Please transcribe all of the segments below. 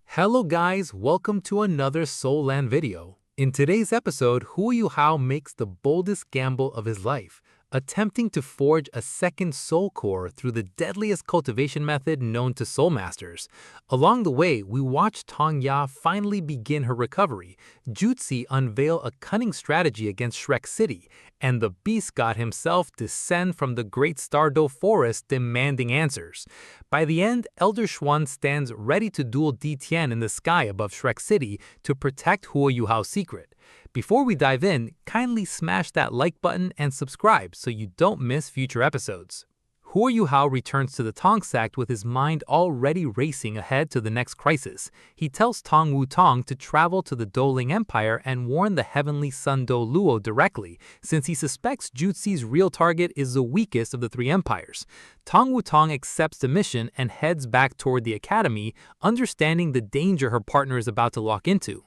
Hello guys, welcome to another Soul Land video. In today's episode, Yuhao makes the boldest gamble of his life, attempting to forge a second soul core through the deadliest cultivation method known to soul masters. Along the way, we watch Tong-ya finally begin her recovery, Jutsi unveil a cunning strategy against Shrek City, and the beast god himself descend from the great Stardo forest demanding answers. By the end, Elder Xuan stands ready to duel Di Tian in the sky above Shrek City to protect Yuhao's secret. Before we dive in, kindly smash that like button and subscribe so you don't miss future episodes. Yuhao returns to the Tong sect with his mind already racing ahead to the next crisis. He tells Tong Wu-tong to travel to the Douling Empire and warn the heavenly Sun Do Luo directly, since he suspects Jutsi's real target is the weakest of the three empires. Tong Wu-tong accepts the mission and heads back toward the academy, understanding the danger her partner is about to walk into.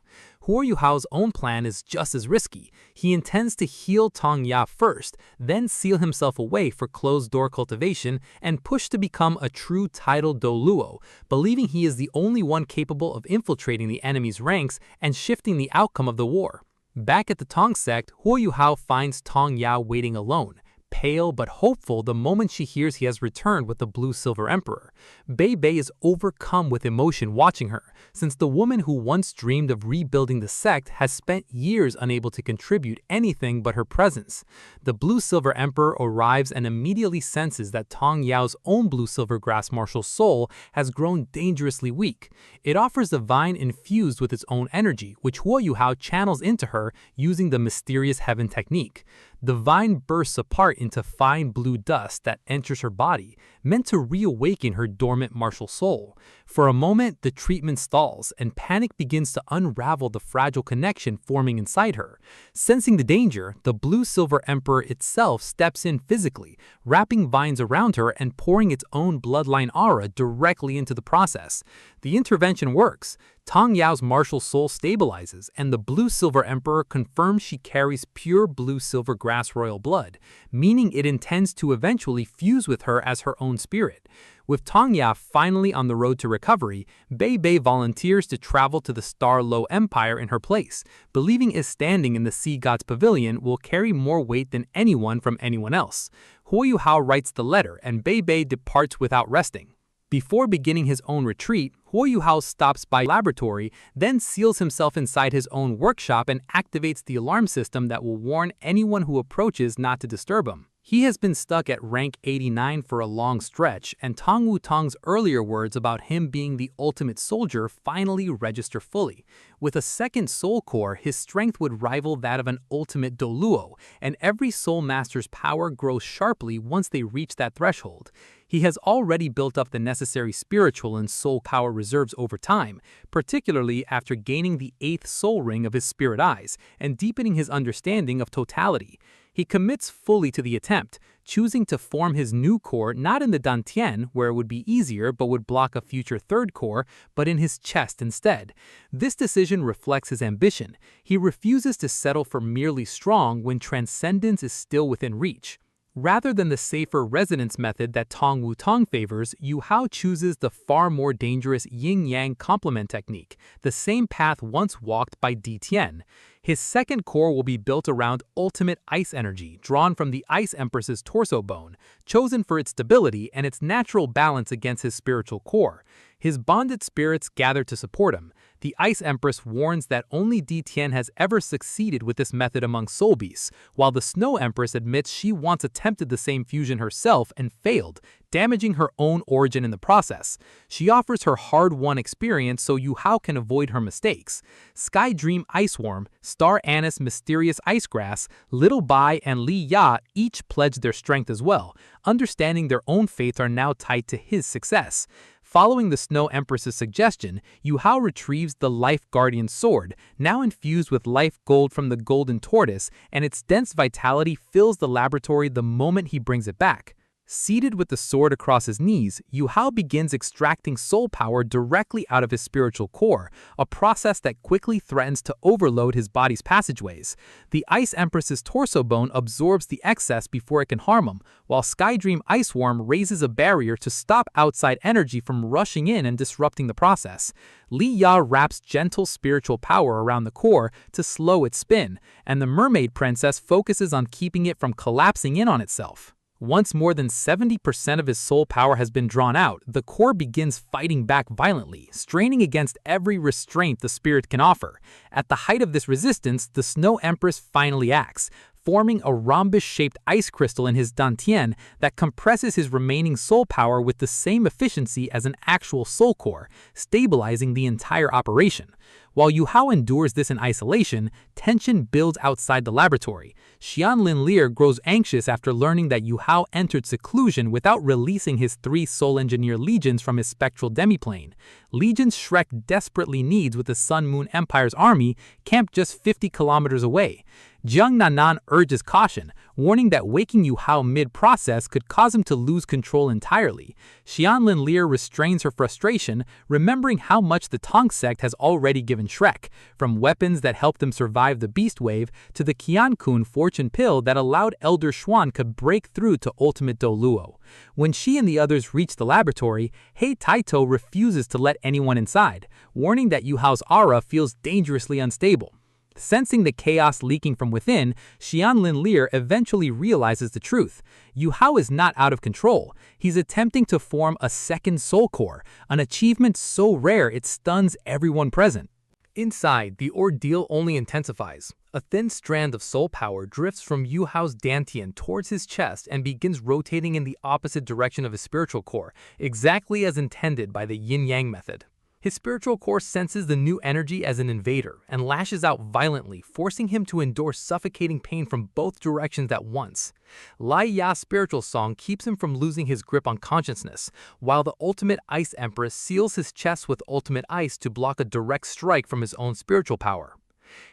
Yuhao's own plan is just as risky. He intends to heal Tong-ya first, then seal himself away for closed-door cultivation and push to become a true title Do Luo, believing he is the only one capable of infiltrating the enemy's ranks and shifting the outcome of the war. Back at the Tong sect, Yuhao finds Tong-ya waiting alone, pale but hopeful the moment she hears he has returned with the Blue-Silver Emperor. Bei Bei is overcome with emotion watching her, since the woman who once dreamed of rebuilding the sect has spent years unable to contribute anything but her presence. The Blue-Silver Emperor arrives and immediately senses that Tong Yao's own Blue-Silver Grass Martial soul has grown dangerously weak. It offers a vine infused with its own energy, which Yuhao channels into her using the Mysterious Heaven technique. The vine bursts apart into fine blue dust that enters her body, meant to reawaken her dormant martial soul. For a moment, the treatment stalls, and panic begins to unravel the fragile connection forming inside her. Sensing the danger, the Blue-Silver Emperor itself steps in physically, wrapping vines around her and pouring its own bloodline aura directly into the process. The intervention works. Tong Yao's martial soul stabilizes, and the Blue-Silver Emperor confirms she carries pure Blue-Silver Grass Royal blood, meaning it intends to eventually fuse with her as her own spirit. With Tong Ya finally on the road to recovery, Bei Bei volunteers to travel to the Star Lo Empire in her place, believing his standing in the Sea God's Pavilion will carry more weight than anyone from anyone else. Yuhao writes the letter, and Bei Bei departs without resting. Before beginning his own retreat, Yuhao stops by the laboratory, then seals himself inside his own workshop and activates the alarm system that will warn anyone who approaches not to disturb him. He has been stuck at rank 89 for a long stretch, and Tong Wu-tong's earlier words about him being the ultimate soldier finally register fully. With a second soul core, his strength would rival that of an ultimate Do Luo, and every soul master's power grows sharply once they reach that threshold. He has already built up the necessary spiritual and soul power reserves over time, particularly after gaining the 8th soul ring of his spirit eyes and deepening his understanding of totality. He commits fully to the attempt, choosing to form his new core not in the Dantian, where it would be easier but would block a future third core, but in his chest instead. This decision reflects his ambition. He refuses to settle for merely strong when transcendence is still within reach. Rather than the safer resonance method that Tong Wu-tong favors, Yuhao chooses the far more dangerous yin-yang complement technique, the same path once walked by Di Tian. His second core will be built around ultimate ice energy, drawn from the Ice Empress's torso bone, chosen for its stability and its natural balance against his spiritual core. His bonded spirits gather to support him. The Ice Empress warns that only Di Tian has ever succeeded with this method among soul beasts, while the Snow Empress admits she once attempted the same fusion herself and failed, damaging her own origin in the process. She offers her hard-won experience so Yuhao can avoid her mistakes. Sky Dream Iceworm, Star Anise Mysterious Icegrass, Little Bai, and Li Ya each pledge their strength as well, understanding their own fates are now tied to his success. Following the Snow Empress's suggestion, Yuhao retrieves the Life Guardian Sword, now infused with life gold from the Golden Tortoise, and its dense vitality fills the laboratory the moment he brings it back. Seated with the sword across his knees, Yuhao begins extracting soul power directly out of his spiritual core, a process that quickly threatens to overload his body's passageways. The Ice Empress's torso bone absorbs the excess before it can harm him, while Skydream Ice Worm raises a barrier to stop outside energy from rushing in and disrupting the process. Li Ya wraps gentle spiritual power around the core to slow its spin, and the Mermaid Princess focuses on keeping it from collapsing in on itself. Once more than 70% of his soul power has been drawn out, the core begins fighting back violently, straining against every restraint the spirit can offer. At the height of this resistance, the Snow Empress finally acts, forming a rhombus-shaped ice crystal in his dantian that compresses his remaining soul power with the same efficiency as an actual soul core, stabilizing the entire operation. While Yuhao endures this in isolation, tension builds outside the laboratory. Xian Linlier grows anxious after learning that Yuhao entered seclusion without releasing his 3 Soul Engineer legions from his spectral demiplane. Legions Shrek desperately needs with the Sun Moon Empire's army camped just 50 kilometers away. Jiang Nanan urges caution, warning that waking Yuhao mid-process could cause him to lose control entirely. Xian Linlier restrains her frustration, remembering how much the Tong sect has already given Shrek, from weapons that helped them survive the Beast Wave to the Qiankun fortune pill that allowed Elder Xuan could break through to Ultimate Do Luo. When she and the others reach the laboratory, Hei Taito refuses to let anyone inside, warning that Yuhao's aura feels dangerously unstable. Sensing the chaos leaking from within, Xian Linlier eventually realizes the truth. Yuhao is not out of control. He's attempting to form a second soul core, an achievement so rare it stuns everyone present. Inside, the ordeal only intensifies. A thin strand of soul power drifts from Yuhao's dantian towards his chest and begins rotating in the opposite direction of his spiritual core, exactly as intended by the yin-yang method. His spiritual core senses the new energy as an invader and lashes out violently, forcing him to endure suffocating pain from both directions at once. Lai Ya's spiritual song keeps him from losing his grip on consciousness, while the Ultimate Ice Empress seals his chest with ultimate ice to block a direct strike from his own spiritual power.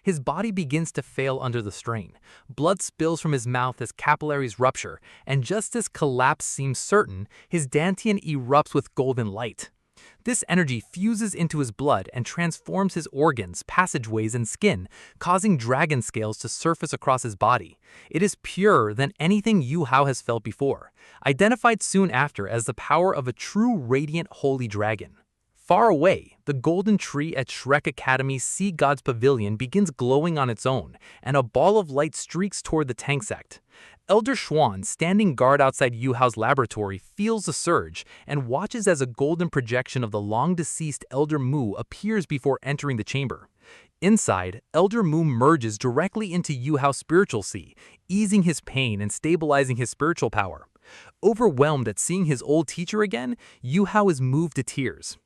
His body begins to fail under the strain. Blood spills from his mouth as capillaries rupture, and just as collapse seems certain, his dantian erupts with golden light. This energy fuses into his blood and transforms his organs, passageways, and skin, causing dragon scales to surface across his body. It is purer than anything Yuhao has felt before, identified soon after as the power of a true radiant holy dragon. Far away, the golden tree at Shrek Academy's Sea God's Pavilion begins glowing on its own, and a ball of light streaks toward the Tang sect. Elder Xuan, standing guard outside Yuhao's laboratory, feels the surge and watches as a golden projection of the long-deceased Elder Mu appears before entering the chamber. Inside, Elder Mu merges directly into Yuhao's spiritual sea, easing his pain and stabilizing his spiritual power. Overwhelmed at seeing his old teacher again, Yuhao is moved to tears.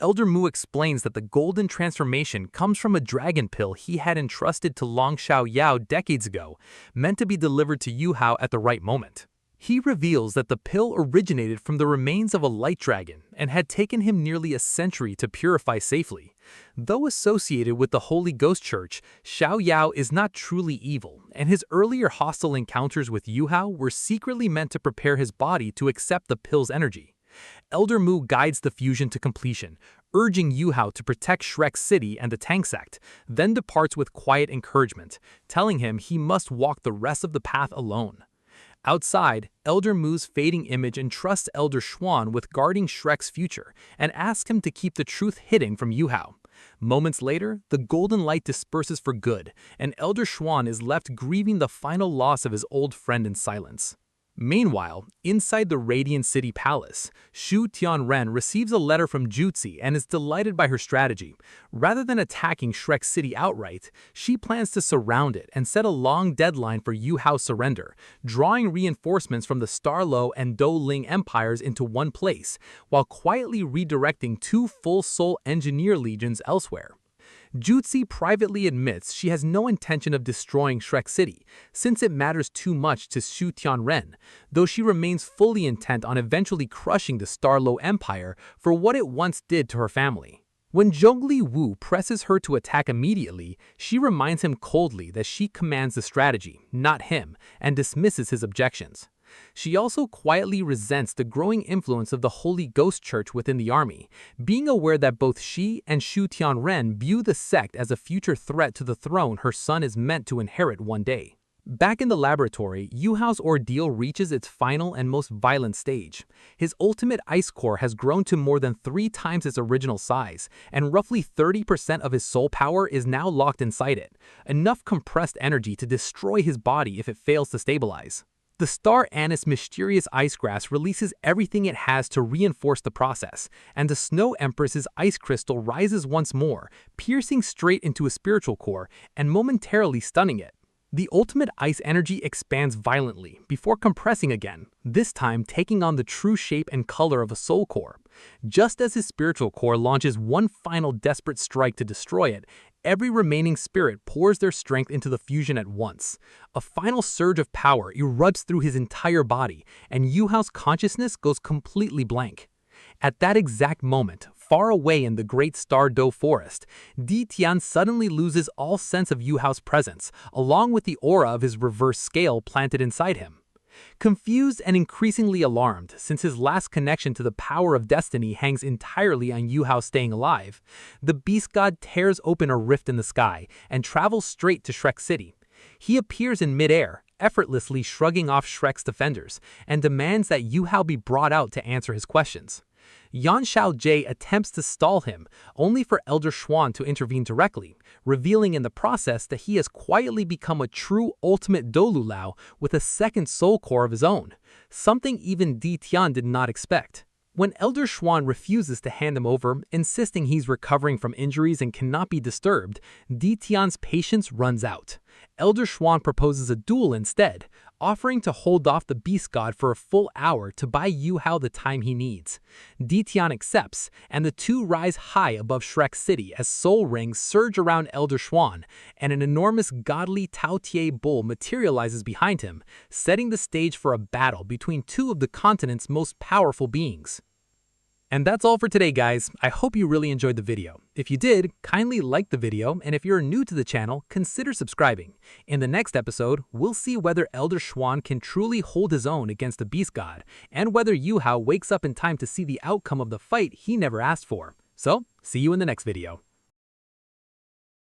Elder Mu explains that the golden transformation comes from a dragon pill he had entrusted to Long Xiao Yao decades ago, meant to be delivered to Yuhao at the right moment. He reveals that the pill originated from the remains of a light dragon and had taken him nearly a century to purify safely. Though associated with the Holy Ghost Church, Xiao Yao is not truly evil, and his earlier hostile encounters with Yuhao were secretly meant to prepare his body to accept the pill's energy. Elder Mu guides the fusion to completion, urging Yuhao to protect Shrek City and the Tang sect, then departs with quiet encouragement, telling him he must walk the rest of the path alone. Outside, Elder Mu's fading image entrusts Elder Xuan with guarding Shrek's future and asks him to keep the truth hidden from Yuhao. Moments later, the golden light disperses for good, and Elder Xuan is left grieving the final loss of his old friend in silence. Meanwhile, inside the Radiant City Palace, Shu Tianren receives a letter from Jutsi and is delighted by her strategy. Rather than attacking Shrek City outright, she plans to surround it and set a long deadline for Yuhao's surrender, drawing reinforcements from the Starlo and Douling empires into one place, while quietly redirecting 2 full Soul Engineer legions elsewhere. Jutsi privately admits she has no intention of destroying Shrek City, since it matters too much to Shu Tianren, though she remains fully intent on eventually crushing the Starlo Empire for what it once did to her family. When Zhongli Wu presses her to attack immediately, she reminds him coldly that she commands the strategy, not him, and dismisses his objections. She also quietly resents the growing influence of the Holy Ghost Church within the army, being aware that both she and Shu Tianren view the sect as a future threat to the throne her son is meant to inherit one day. Back in the laboratory, Yuhao's ordeal reaches its final and most violent stage. His ultimate ice core has grown to more than 3 times its original size, and roughly 30% of his soul power is now locked inside it, enough compressed energy to destroy his body if it fails to stabilize. The star anise mysterious ice grass releases everything it has to reinforce the process, and the Snow Empress's ice crystal rises once more, piercing straight into his spiritual core and momentarily stunning it. The ultimate ice energy expands violently before compressing again, this time taking on the true shape and color of a soul core. Just as his spiritual core launches one final desperate strike to destroy it, every remaining spirit pours their strength into the fusion at once. A final surge of power erupts through his entire body, and Yuhao's consciousness goes completely blank. At that exact moment, far away in the great Star Doe forest, Di Tian suddenly loses all sense of Yuhao's presence, along with the aura of his reverse scale planted inside him. Confused and increasingly alarmed, since his last connection to the power of destiny hangs entirely on Yuhao staying alive, the beast god tears open a rift in the sky and travels straight to Shrek City. He appears in midair, effortlessly shrugging off Shrek's defenders, and demands that Yuhao be brought out to answer his questions. Yan Xiaojie attempts to stall him, only for Elder Xuan to intervene directly, revealing in the process that he has quietly become a true ultimate Dolulao with a second soul core of his own, something even Di Tian did not expect. When Elder Xuan refuses to hand him over, insisting he's recovering from injuries and cannot be disturbed, Di Tian's patience runs out. Elder Xuan proposes a duel instead, offering to hold off the beast god for a full hour to buy Yuhao the time he needs. Di Tian accepts, and the two rise high above Shrek City as soul rings surge around Elder Xuan, and an enormous godly Tao Tie bull materializes behind him, setting the stage for a battle between two of the continent's most powerful beings. And that's all for today, guys. I hope you really enjoyed the video. If you did, kindly like the video, and if you're new to the channel, consider subscribing. In the next episode, we'll see whether Elder Xuan can truly hold his own against the Beast God, and whether Yuhao wakes up in time to see the outcome of the fight he never asked for. So, see you in the next video.